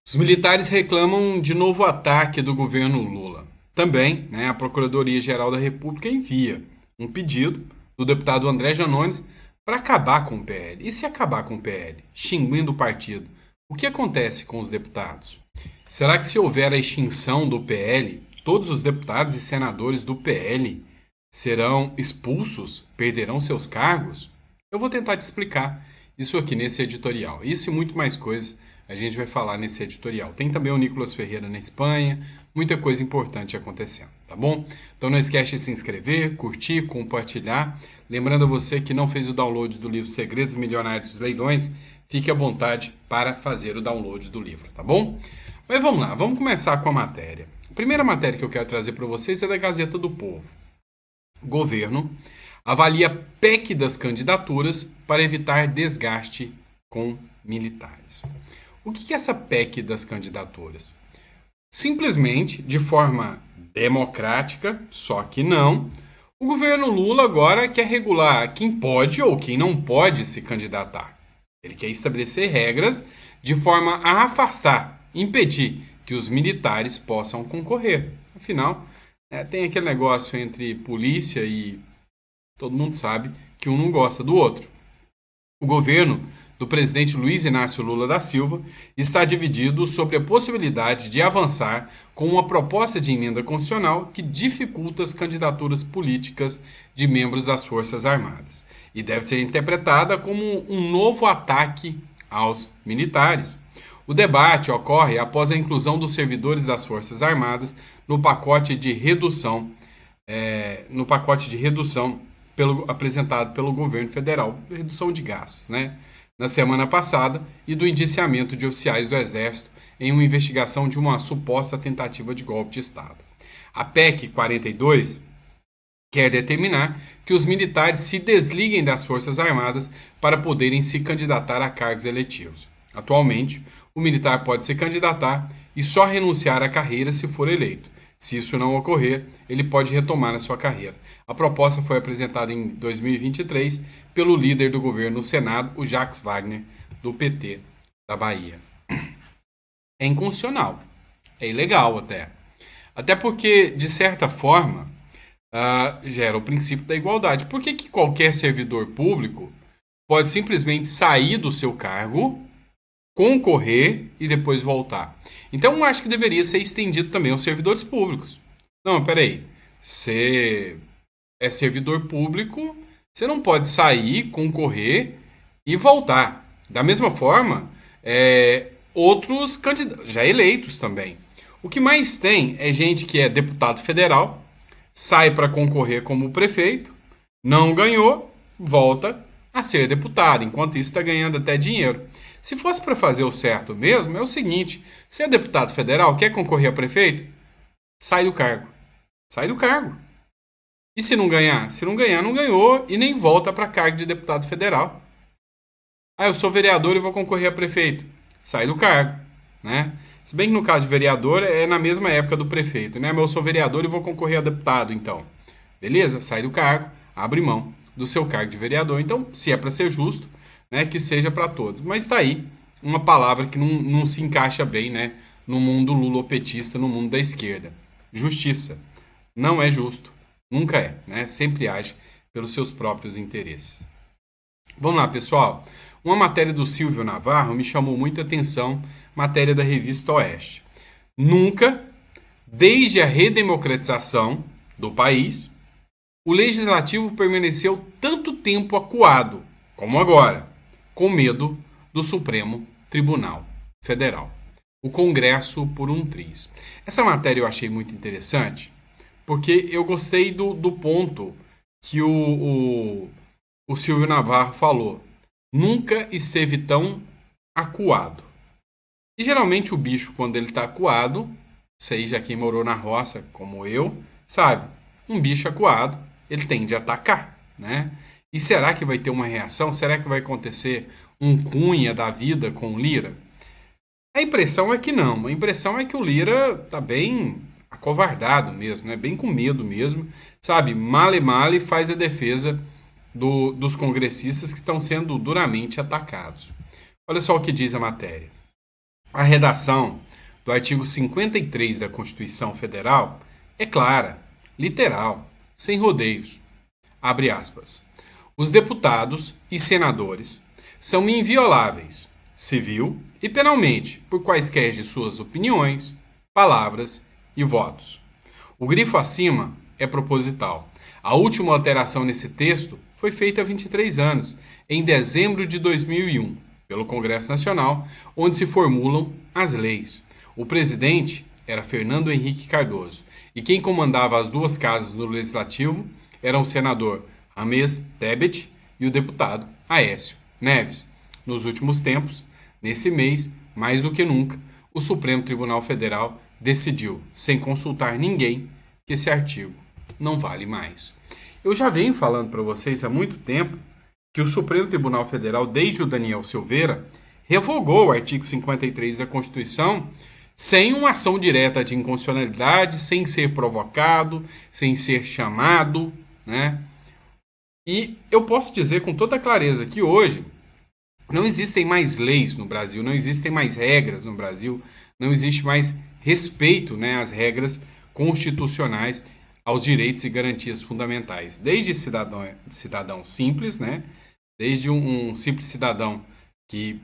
Os militares reclamam de novo ataque do governo Lula. Também, a Procuradoria-Geral da República envia um pedido do deputado André Janones para acabar com o PL. E se acabar com o PL, extinguindo o partido, o que acontece com os deputados? Será que se houver a extinção do PL, todos os deputados e senadores do PL serão expulsos, perderão seus cargos? Eu vou tentar te explicar isso aqui nesse editorial. Isso e muito mais coisas a gente vai falar nesse editorial. Tem também o Nicolas Ferreira na Espanha, muita coisa importante acontecendo, tá bom? Então não esquece de se inscrever, curtir, compartilhar. Lembrando a você que não fez o download do livro Segredos Milionários dos Leilões, fique à vontade para fazer o download do livro, tá bom? Mas vamos lá, vamos começar com a matéria. A primeira matéria que eu quero trazer para vocês é da Gazeta do Povo. O governo avalia PEC das candidaturas para evitar desgaste com militares. O que é essa PEC das candidaturas? Simplesmente, de forma democrática, só que não, o governo Lula agora quer regular quem pode ou quem não pode se candidatar. Ele quer estabelecer regras de forma a afastar, impedir que os militares possam concorrer. Afinal, tem aquele negócio entre polícia e todo mundo sabe que um não gosta do outro. O governo do presidente Luiz Inácio Lula da Silva está dividido sobre a possibilidade de avançar com uma proposta de emenda constitucional que dificulta as candidaturas políticas de membros das Forças Armadas e deve ser interpretada como um novo ataque aos militares. O debate ocorre após a inclusão dos servidores das Forças Armadas no pacote de redução, apresentado pelo governo federal, redução de gastos, na semana passada, e do indiciamento de oficiais do Exército em uma investigação de uma suposta tentativa de golpe de Estado. A PEC 42 quer determinar que os militares se desliguem das Forças Armadas para poderem se candidatar a cargos eletivos. Atualmente, o militar pode se candidatar e só renunciar à carreira se for eleito. Se isso não ocorrer, ele pode retomar a sua carreira. A proposta foi apresentada em 2023 pelo líder do governo no Senado, o Jacques Wagner, do PT da Bahia. É inconstitucional. É ilegal até. Até porque, de certa forma, gera o princípio da igualdade. Por que qualquer servidor público pode simplesmente sair do seu cargo, concorrer e depois voltar? Então, eu acho que deveria ser estendido também aos servidores públicos. Não, peraí. Você é servidor público, você não pode sair, concorrer e voltar. Da mesma forma, outros candidatos, já eleitos também. O que mais tem é gente que é deputado federal, sai para concorrer como prefeito, não ganhou, volta a ser deputado. Enquanto isso, está ganhando até dinheiro. Se fosse para fazer o certo mesmo, é o seguinte: você é deputado federal, quer concorrer a prefeito? Sai do cargo. Sai do cargo. E se não ganhar? Se não ganhar, não ganhou e nem volta para cargo de deputado federal. Eu sou vereador e vou concorrer a prefeito. Sai do cargo, Se bem que no caso de vereador é na mesma época do prefeito, Mas eu sou vereador e vou concorrer a deputado, então. Beleza? Sai do cargo, abre mão do seu cargo de vereador. Então, se é para ser justo, que seja para todos. Mas está aí uma palavra que não se encaixa bem, no mundo lulopetista, no mundo da esquerda. Justiça. Não é justo. Nunca é, Sempre age pelos seus próprios interesses. Vamos lá, pessoal. Uma matéria do Silvio Navarro me chamou muita atenção, matéria da revista Oeste. Nunca, desde a redemocratização do país, o legislativo permaneceu tanto tempo acuado como agora, com medo do Supremo Tribunal Federal. O Congresso por um triz. Essa matéria eu achei muito interessante, porque eu gostei do ponto que o Silvio Navarro falou. Nunca esteve tão acuado. E geralmente o bicho, quando ele está acuado, seja quem morou na roça, como eu, sabe, um bicho acuado, ele tende a atacar, E será que vai ter uma reação? Será que vai acontecer um Cunha da vida com o Lira? A impressão é que não. A impressão é que o Lira tá bem acovardado mesmo, Bem com medo mesmo, sabe? Male male faz a defesa dos congressistas que estão sendo duramente atacados. Olha só o que diz a matéria. A redação do artigo 53 da Constituição Federal é clara, literal, sem rodeios. Abre aspas. Os deputados e senadores são invioláveis, civil e penalmente, por quaisquer de suas opiniões, palavras e votos. O grifo acima é proposital. A última alteração nesse texto foi feita há 23 anos, em dezembro de 2001, pelo Congresso Nacional, onde se formulam as leis. O presidente era Fernando Henrique Cardoso e quem comandava as duas casas no Legislativo eram o senador Rames Tebet e o deputado Aécio Neves. Nos últimos tempos, nesse mês, mais do que nunca, o Supremo Tribunal Federal decidiu, sem consultar ninguém, que esse artigo não vale mais. Eu já venho falando para vocês há muito tempo que o Supremo Tribunal Federal, desde o Daniel Silveira, revogou o artigo 53 da Constituição sem uma ação direta de inconstitucionalidade, sem ser provocado, sem ser chamado, né? E eu posso dizer com toda clareza que hoje não existem mais leis no Brasil, não existem mais regras no Brasil, não existe mais respeito, né, às regras constitucionais, aos direitos e garantias fundamentais. Desde cidadão simples, né, desde um simples cidadão que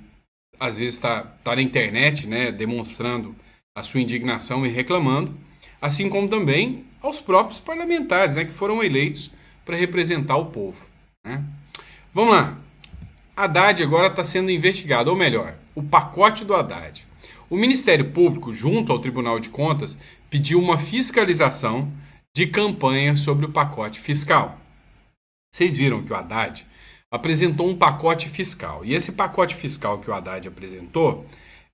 às vezes está na internet, né, demonstrando a sua indignação e reclamando, assim como também aos próprios parlamentares, né, que foram eleitos para representar o povo, né. Vamos lá. Haddad agora está sendo investigado, ou melhor, o pacote do Haddad. O Ministério Público, junto ao Tribunal de Contas, pediu uma fiscalização de campanha sobre o pacote fiscal. Vocês viram que o Haddad apresentou um pacote fiscal. E esse pacote fiscal que o Haddad apresentou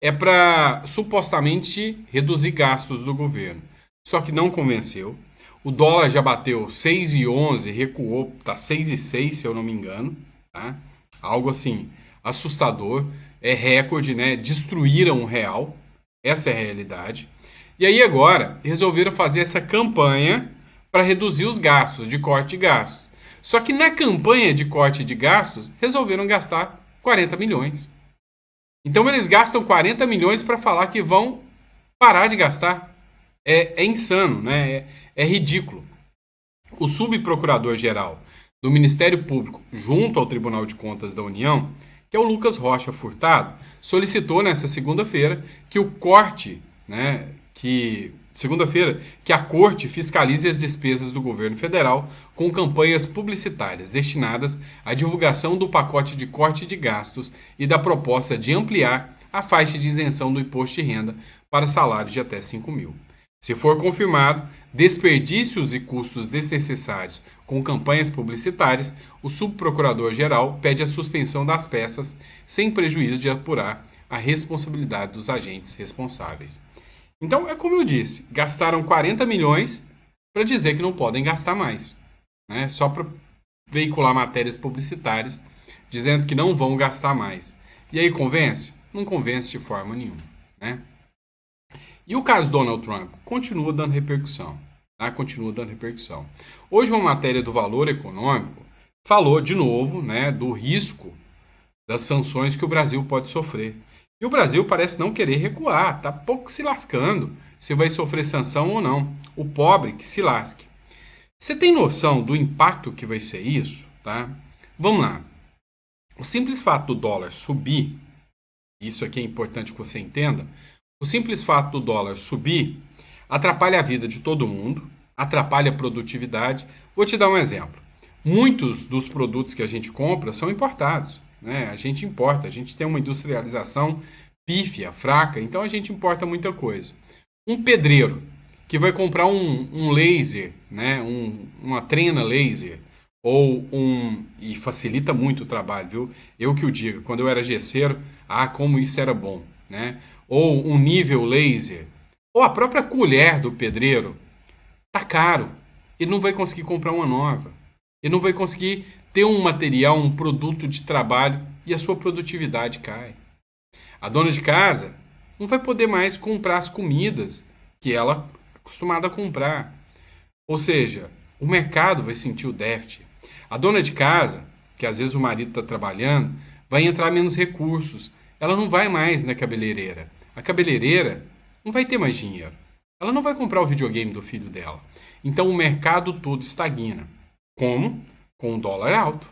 é para supostamente reduzir gastos do governo. Só que não convenceu. O dólar já bateu 6,11, recuou, está 6,06 se eu não me engano, tá? Algo assim assustador, é recorde, né? Destruíram o real, essa é a realidade. E aí agora resolveram fazer essa campanha para reduzir os gastos, de corte de gastos. Só que na campanha de corte de gastos resolveram gastar 40 milhões. Então eles gastam 40 milhões para falar que vão parar de gastar. É insano, né? É ridículo. O subprocurador-geral do Ministério Público junto ao Tribunal de Contas da União, que é o Lucas Rocha Furtado, solicitou nessa segunda-feira que o corte, né, que a Corte fiscalize as despesas do governo federal com campanhas publicitárias destinadas à divulgação do pacote de corte de gastos e da proposta de ampliar a faixa de isenção do imposto de renda para salários de até 5 mil. Se for confirmado desperdícios e custos desnecessários com campanhas publicitárias, o subprocurador-geral pede a suspensão das peças, sem prejuízo de apurar a responsabilidade dos agentes responsáveis. Então, é como eu disse, gastaram 40 milhões para dizer que não podem gastar mais, né? Só para veicular matérias publicitárias dizendo que não vão gastar mais. E aí convence? Não convence de forma nenhuma, né? E o caso Donald Trump continua dando repercussão. Tá? Continua dando repercussão. Hoje uma matéria do Valor Econômico falou de novo, né, do risco das sanções que o Brasil pode sofrer. E o Brasil parece não querer recuar, está pouco se lascando se vai sofrer sanção ou não. O pobre que se lasque. Você tem noção do impacto que vai ser isso? Tá? Vamos lá. O simples fato do dólar subir, isso aqui é importante que você entenda, o simples fato do dólar subir atrapalha a vida de todo mundo, atrapalha a produtividade. Vou te dar um exemplo. Muitos dos produtos que a gente compra são importados, né? A gente importa, a gente tem uma industrialização pífia, fraca, então a gente importa muita coisa. Um pedreiro que vai comprar um laser, né? Uma trena laser, e facilita muito o trabalho, viu? Eu que o digo, quando eu era gesseiro, como isso era bom, né? Ou um nível laser, ou a própria colher do pedreiro, tá caro. Ele não vai conseguir comprar uma nova. Ele não vai conseguir ter um material, um produto de trabalho e a sua produtividade cai. A dona de casa não vai poder mais comprar as comidas que ela é acostumada a comprar. Ou seja, o mercado vai sentir o déficit. A dona de casa, que às vezes o marido está trabalhando, vai entrar menos recursos. Ela não vai mais na cabeleireira. a cabeleireira não vai ter mais dinheiro. Ela não vai comprar o videogame do filho dela. Então o mercado todo estagna. Como? Com o dólar alto.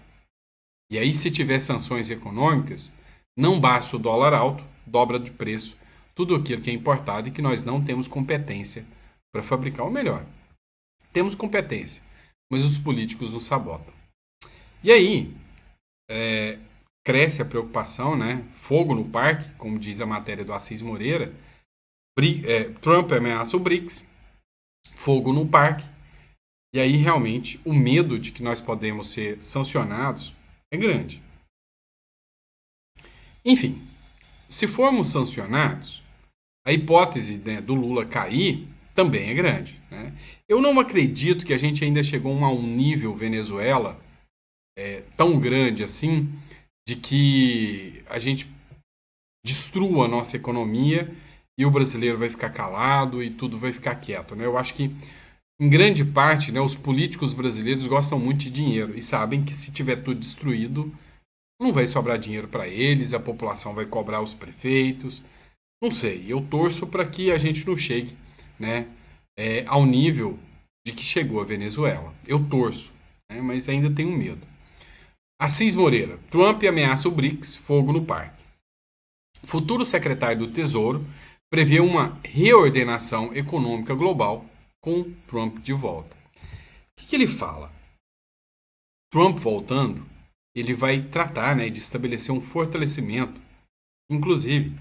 E aí, se tiver sanções econômicas, não basta o dólar alto, dobra de preço tudo aquilo que é importado e que nós não temos competência para fabricar. Ou melhor, temos competência, mas os políticos nos sabotam. E aí, cresce a preocupação, né? Fogo no parque, como diz a matéria do Assis Moreira. Trump ameaça o BRICS, fogo no parque. E aí, realmente, o medo de que nós podemos ser sancionados é grande. Enfim, se formos sancionados, a hipótese, né, do Lula cair também é grande, né? Eu não acredito que a gente ainda chegou a um nível Venezuela tão grande assim, de que a gente destrua a nossa economia e o brasileiro vai ficar calado e tudo vai ficar quieto, né? Eu acho que, em grande parte, né, os políticos brasileiros gostam muito de dinheiro e sabem que se tiver tudo destruído, não vai sobrar dinheiro para eles, a população vai cobrar os prefeitos. Não sei, eu torço para que a gente não chegue, né, ao nível de que chegou a Venezuela. Eu torço, né, mas ainda tenho medo. Assis Moreira, Trump ameaça o BRICS, fogo no parque. Futuro secretário do Tesouro prevê uma reordenação econômica global com Trump de volta. O que ele fala? Trump voltando, ele vai tratar, né, de estabelecer um fortalecimento, inclusive,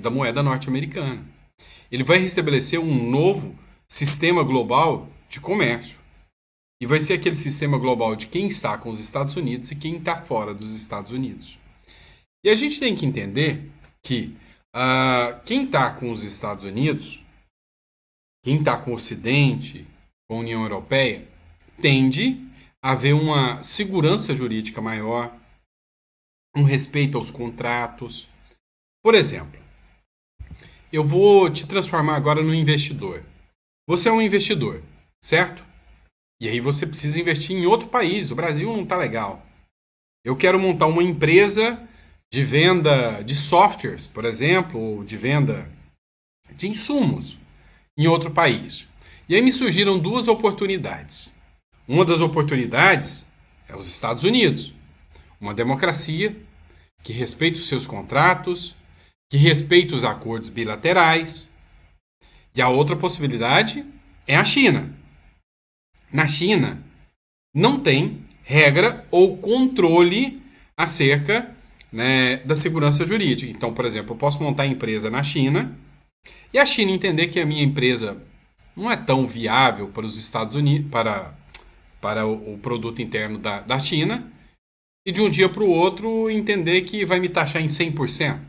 da moeda norte-americana. Ele vai restabelecer um novo sistema global de comércio. E vai ser aquele sistema global de quem está com os Estados Unidos e quem está fora dos Estados Unidos. E a gente tem que entender que quem está com os Estados Unidos, quem está com o Ocidente, com a União Europeia, tende a haver uma segurança jurídica maior, um respeito aos contratos. Por exemplo, eu vou te transformar agora no investidor. Você é um investidor, certo? E aí você precisa investir em outro país. O Brasil não está legal. Eu quero montar uma empresa de venda de softwares, por exemplo, ou de venda de insumos em outro país. E aí me surgiram duas oportunidades. Uma das oportunidades é os Estados Unidos. Uma democracia que respeita os seus contratos, que respeita os acordos bilaterais. E a outra possibilidade é a China. Na China, não tem regra ou controle acerca, né, da segurança jurídica. Então, por exemplo, eu posso montar empresa na China e a China entender que a minha empresa não é tão viável para os Estados Unidos, para o produto interno da China, e de um dia para o outro entender que vai me taxar em 100%.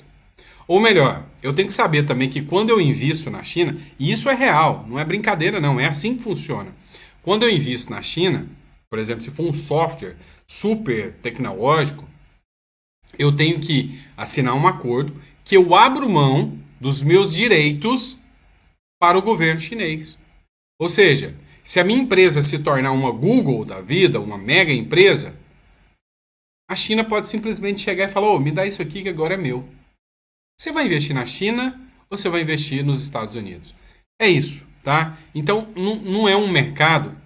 Ou melhor, eu tenho que saber também que quando eu invisto na China, e isso é real, não é brincadeira não, é assim que funciona. Quando eu invisto na China, por exemplo, se for um software super tecnológico, eu tenho que assinar um acordo que eu abro mão dos meus direitos para o governo chinês. Ou seja, se a minha empresa se tornar uma Google da vida, uma mega empresa, a China pode simplesmente chegar e falar: "Ô, me dá isso aqui que agora é meu". Você vai investir na China ou você vai investir nos Estados Unidos? É isso, tá? Então, não é um mercado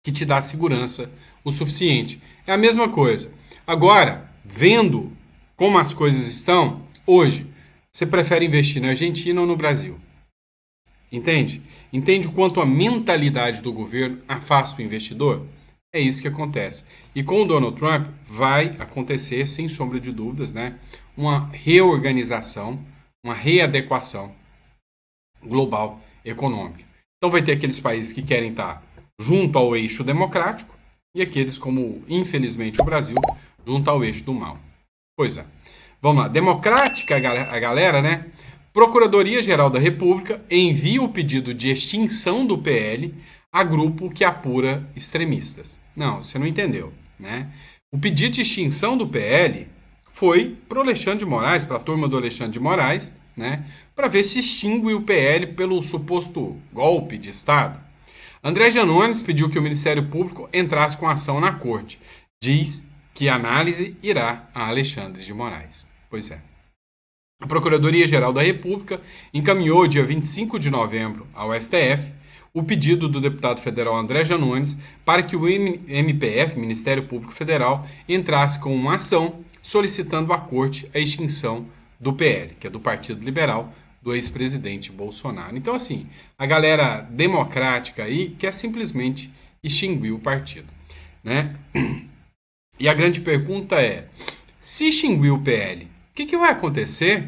que te dá segurança o suficiente. É a mesma coisa. Agora, vendo como as coisas estão, hoje, você prefere investir na Argentina ou no Brasil? Entende? Entende o quanto a mentalidade do governo afasta o investidor? É isso que acontece. E com o Donald Trump vai acontecer, sem sombra de dúvidas, né, uma reorganização, uma readequação global econômica. Então vai ter aqueles países que querem estar junto ao eixo democrático e aqueles como, infelizmente, o Brasil, junto ao eixo do mal. Pois é. Vamos lá. Democrática a galera, né? Procuradoria-Geral da República envia o pedido de extinção do PL a grupo que apura extremistas. Não, você não entendeu, né? O pedido de extinção do PL foi para o Alexandre de Moraes, para a turma do Alexandre de Moraes, né? Para ver se extingue o PL pelo suposto golpe de Estado. André Janones pediu que o Ministério Público entrasse com ação na corte. Diz que análise irá a Alexandre de Moraes. Pois é. A Procuradoria-Geral da República encaminhou dia 25 de novembro ao STF o pedido do deputado federal André Janones para que o MPF, Ministério Público Federal, entrasse com uma ação solicitando à Corte a extinção do PL, que é do Partido Liberal, do ex-presidente Bolsonaro. Então, assim, a galera democrática aí quer simplesmente extinguir o partido, né? E a grande pergunta é, se extinguir o PL, o que vai acontecer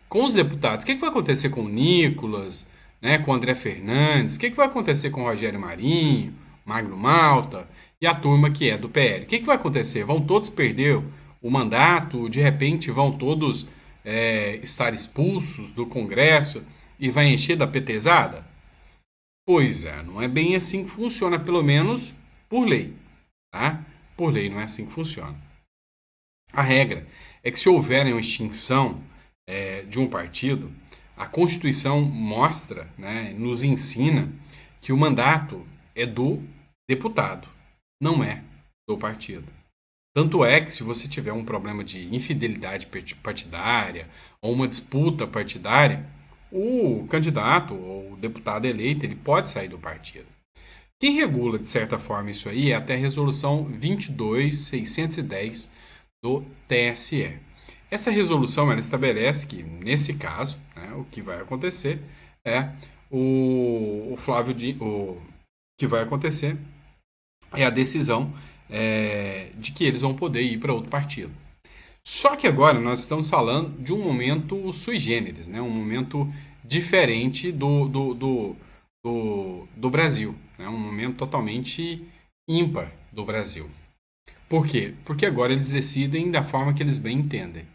com os deputados? O que vai acontecer com o Nicolas, né, com o André Fernandes? O que vai acontecer com o Rogério Marinho, Magno Malta e a turma que é do PL? O que vai acontecer? Vão todos perder o mandato? De repente vão todos estar expulsos do Congresso e vai encher da petezada? Pois é, não é bem assim que funciona, pelo menos por lei, tá? Por lei não é assim que funciona. A regra é que se houver uma extinção de um partido, a Constituição mostra, né, nos ensina que o mandato é do deputado, não é do partido. Tanto é que se você tiver um problema de infidelidade partidária ou uma disputa partidária, o candidato ou o deputado eleito ele pode sair do partido. Quem regula, de certa forma, isso aí é até a resolução 22.610 do TSE. Essa resolução ela estabelece que, nesse caso, né, o que vai acontecer é o que vai acontecer é a decisão de que eles vão poder ir para outro partido. Só que agora nós estamos falando de um momento sui generis, né, um momento diferente do Brasil, né, um momento totalmente ímpar do Brasil. Por quê? Porque agora eles decidem da forma que eles bem entendem.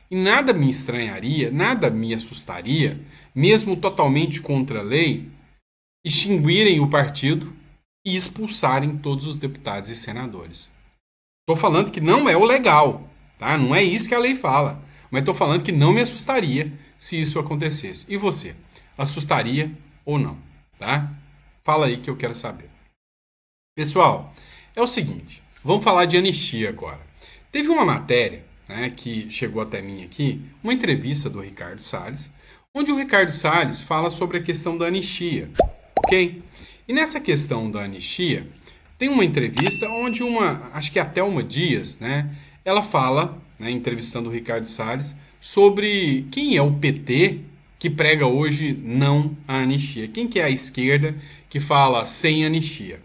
E nada me estranharia, nada me assustaria, mesmo totalmente contra a lei, extinguirem o partido e expulsarem todos os deputados e senadores. Estou falando que não é o legal, tá? Não é isso que a lei fala. Mas estou falando que não me assustaria se isso acontecesse. E você? Assustaria ou não? Tá? Fala aí que eu quero saber. Pessoal, é o seguinte. Vamos falar de anistia agora. Teve uma matéria, né, que chegou até mim aqui, uma entrevista do Ricardo Salles, onde o Ricardo Salles fala sobre a questão da anistia, ok? E nessa questão da anistia, tem uma entrevista onde acho que é a Thelma Dias, né, ela fala, né, entrevistando o Ricardo Salles, sobre quem é o PT que prega hoje não a anistia. Quem que é a esquerda que fala sem anistia?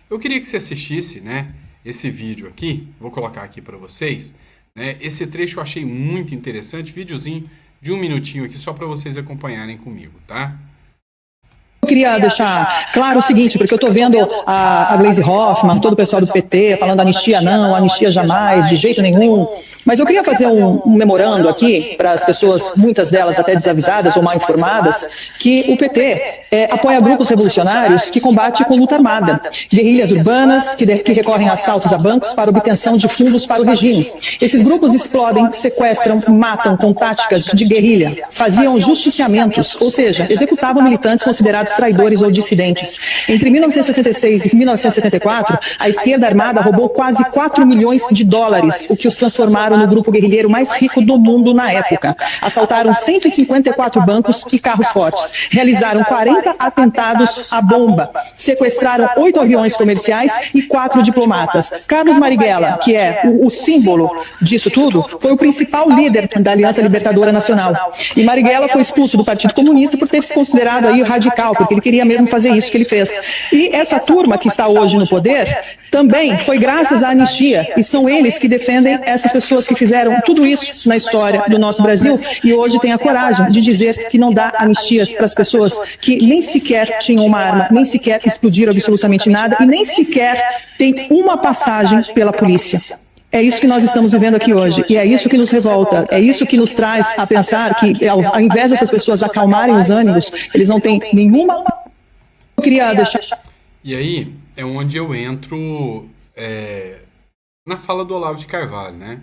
Eu queria que você assistisse, né, esse vídeo aqui, vou colocar aqui para vocês, né, esse trecho eu achei muito interessante, videozinho de 1 minutinho aqui só para vocês acompanharem comigo, tá? Eu queria deixar claro o seguinte, porque eu estou vendo a Gleisi Hoffmann, todo o pessoal do PT falando anistia não, anistia jamais, de jeito nenhum. Mas eu queria fazer um memorando aqui para as pessoas, muitas delas até desavisadas ou mal informadas, que o PT apoia grupos revolucionários que combatem com luta armada, guerrilhas urbanas que recorrem a assaltos a bancos para obtenção de fundos para o regime. Esses grupos explodem, sequestram, matam com táticas de guerrilha, faziam justiciamentos, ou seja, executavam militantes considerados traidores ou dissidentes. Entre 1966 e 1974, a esquerda armada roubou quase 4 milhões de dólares, o que os transformaram no grupo guerrilheiro mais rico do mundo na época. Assaltaram 154 bancos e carros fortes. Realizaram 40 atentados à bomba. Sequestraram 8 aviões comerciais e 4 diplomatas. Carlos Marighella, que é o símbolo disso tudo, foi o principal líder da Aliança Libertadora Nacional. E Marighella foi expulso do Partido Comunista por ter se considerado aí radical, porque ele queria mesmo fazer isso que ele fez. E essa turma que está hoje no poder também foi graças à anistia, e são eles que defendem essas pessoas que fizeram tudo isso na história do nosso Brasil e hoje têm a coragem de dizer que não dá anistias para as pessoas que nem sequer tinham uma arma, nem sequer explodiram absolutamente nada e nem sequer têm uma passagem pela polícia. É isso que nós estamos vivendo aqui hoje, e é isso que nos revolta, é isso que nos traz a pensar que, ao invés dessas pessoas acalmarem os ânimos, eles não têm nenhuma... Eu queria deixar... E aí é onde eu entro na fala do Olavo de Carvalho, né?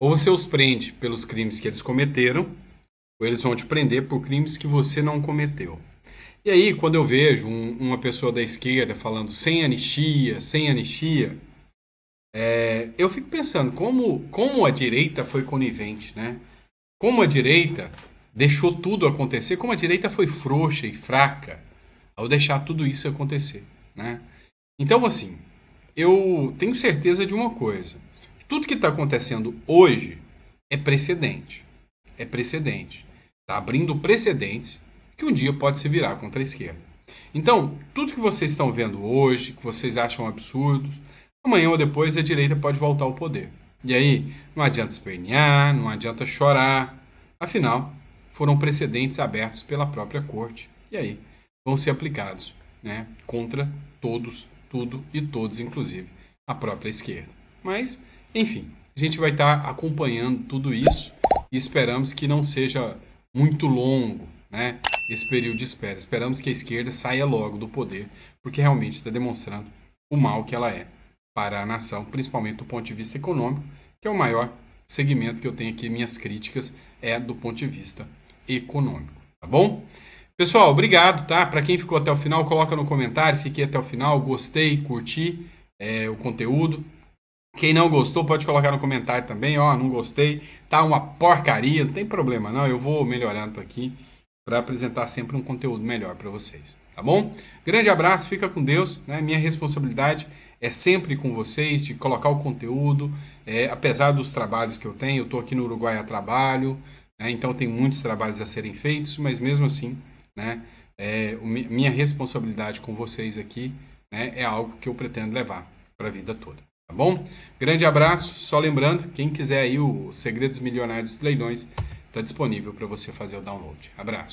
Ou você os prende pelos crimes que eles cometeram, ou eles vão te prender por crimes que você não cometeu. E aí, quando eu vejo uma pessoa da esquerda falando sem anistia, Eu fico pensando como a direita foi conivente, né? Como a direita deixou tudo acontecer, como a direita foi frouxa e fraca ao deixar tudo isso acontecer, né? Então, assim, eu tenho certeza de uma coisa. Tudo que está acontecendo hoje é precedente. É precedente. Está abrindo precedentes que um dia pode se virar contra a esquerda. Então, tudo que vocês estão vendo hoje, que vocês acham absurdos, amanhã ou depois a direita pode voltar ao poder. E aí, não adianta espernear, não adianta chorar. Afinal, foram precedentes abertos pela própria corte. E aí, vão ser aplicados, né, contra todos, tudo e todos, inclusive a própria esquerda. Mas, enfim, a gente vai estar acompanhando tudo isso e esperamos que não seja muito longo, né, esse período de espera. Esperamos que a esquerda saia logo do poder, porque realmente está demonstrando o mal que ela é para a nação, principalmente do ponto de vista econômico, que é o maior segmento que eu tenho aqui. Minhas críticas é do ponto de vista econômico, tá bom? Pessoal, obrigado, tá? Para quem ficou até o final, coloca no comentário, fiquei até o final, gostei, curti o conteúdo. Quem não gostou pode colocar no comentário também, ó, não gostei, tá uma porcaria, não tem problema não, eu vou melhorando aqui para apresentar sempre um conteúdo melhor para vocês, tá bom? Grande abraço, fica com Deus, né? Minha responsabilidade é sempre com vocês, de colocar o conteúdo, apesar dos trabalhos que eu tenho, eu tô aqui no Uruguai a trabalho, né? Então tem muitos trabalhos a serem feitos, mas mesmo assim, né, minha responsabilidade com vocês aqui, né, é algo que eu pretendo levar para a vida toda. Tá bom? Grande abraço. Só lembrando, quem quiser aí o Segredos Milionários dos Leilões, está disponível para você fazer o download. Abraço.